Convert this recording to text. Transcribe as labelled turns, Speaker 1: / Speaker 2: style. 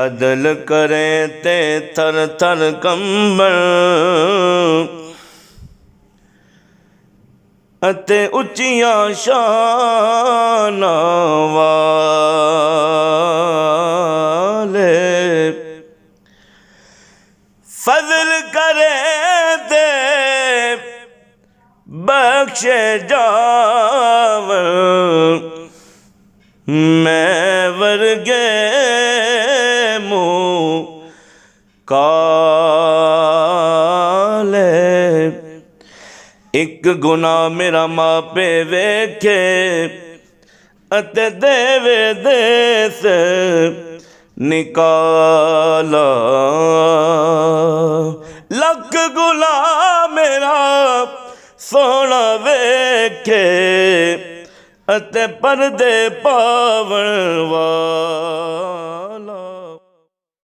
Speaker 1: अदल करें ते थर थर कंबण अते उच्चियां शानां वाले फजल करे ते बख्शे जावन मैं वर्गे मुँह काले एक गुनाह मेरा मापे वेखे अते देवे देस निकाला लख गुनाह मेरा सोना वेखे अते पर्दे पावन वाला।